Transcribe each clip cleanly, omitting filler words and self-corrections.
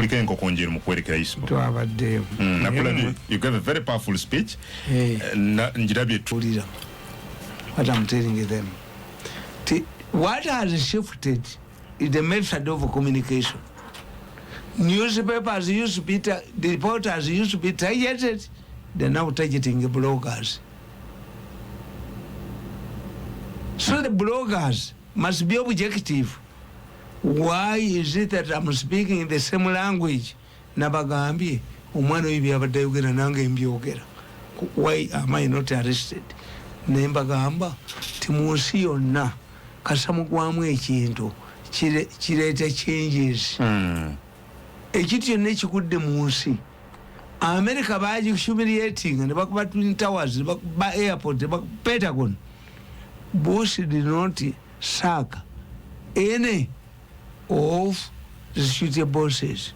kuliko enkoko njeru mu kwerekera Ismah. Twabaddeyo. You gave a very powerful speech. Njirabye tulira. What I'm telling them. What has shifted is the method of communication. Newspapers used to be, the reporters used to be targeted. They're now targeting the bloggers. So the bloggers must be objective. Why is it that I'm speaking the same language? Nabagambi, umwana ibi abadayogera nange mbyogera. Why am I not arrested? Nembagamba, timunsi yonna kasamugwamu ekintu kireeta changes. Ekintu kyonna ekigudde mu nsi. America bagihumiliating ne bakuba Twin Towers, ne bakuba airport, ne bakuba Pentagon. Bush did not sack any of the security bosses.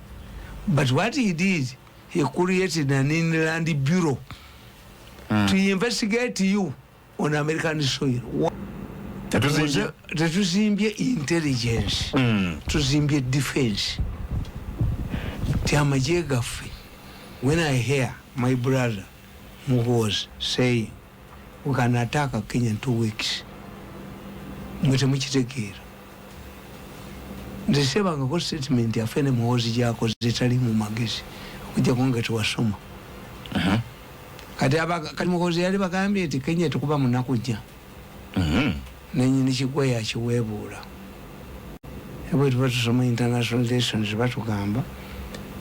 But what he did, he created an inland bureau to investigate you on American soil. Tuzimbye intelligence, tuzimbye defense. Tiamaje gaffe. When I hear my brother Muhoozi saying we can attack Kenya in 2 weeks, mwete mukitegeera. Ndisebanga ko statement ya Fene Muhoozi jako zitali mu magezi kujja kunga tuwasoma. Kati Muhoozi yali bagambye eti Kenya tukuba munakujja. Nenyini kigwe ya kiwebuula. Ebo tubatusoma international relations batugamba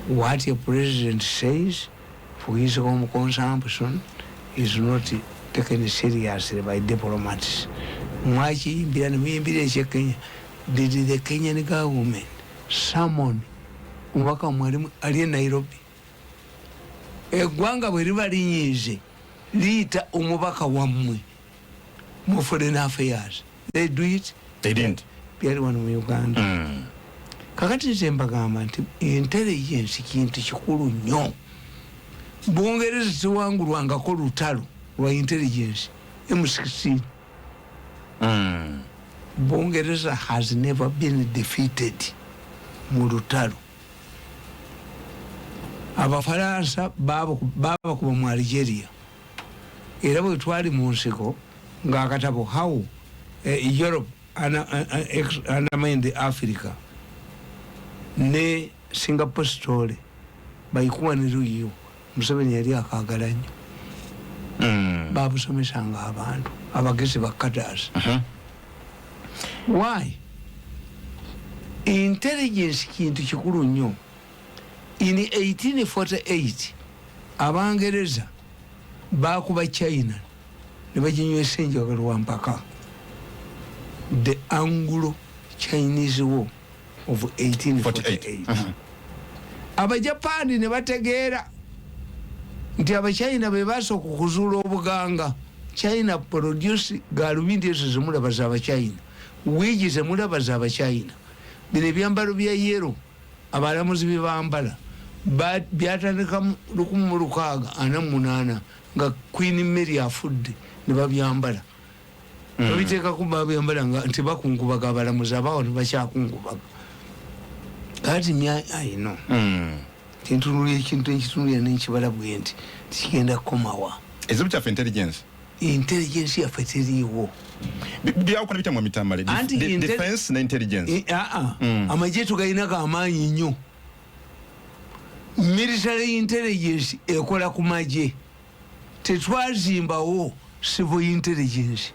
what a president says for his home consumption is not taken seriously by diplomats. Mwachi imbira ni mwimbira Kenya. Did the Kenyan government summon umwaka mwalimu aliye Nairobi? Egwanga bweriba linyize liita umubaka wamwe mu foreign affairs. They do it? They didn't. Byali wano mu Uganda. Kakati nzembagamba nti intelligence kintu kikulu nnyo. Bungereza tiwangulwangako lutalo lwa intelligence M16. Bungereza has never been defeated mu lutalo. Abafaransa baba kuba mu Algeria. Era bwe twali mu nsiko ng'akatabo how Europe undermined Africa ne Singapore story bayikuwanira yo Museveni yali akaagala nnyo. Babusomesanga abantu abagezi bakadasi. Why? Intelligence kintu kikulu nnyo. In 1848 Abangereza bakuba China ne bajinywesa enjawulo wa mpaka. The Anglo-Chinese War of 1848. Abajapani ne bategeera nti Abachina be basooka okuzuula obuganga. China produce galubindi ezo zemulaba z'Abachina, wigi zemulaba z'Abachina. Bino ebyambalo bya yero abalamuzi bye bambala byatandika 1648 nga Queen Mary afudde ne babyambala. Babiteeka ku babyambala nga nti bakungubaga abalamuzi abawo ne bakyakungubaga. Kati I know. Tintunulira ekintu ekitunulira n'ekibala bwe nti tikigenda kukomawa. Ezibu kyaffe intelligence. Intelligence yaffe teriiwo. Byawukana bitamwa mitambale. Defense na intelligence. Amagye tugalina amaanyi nnyo. Military intelligence ekola ku magye. Tetwazimbawo civil intelligence.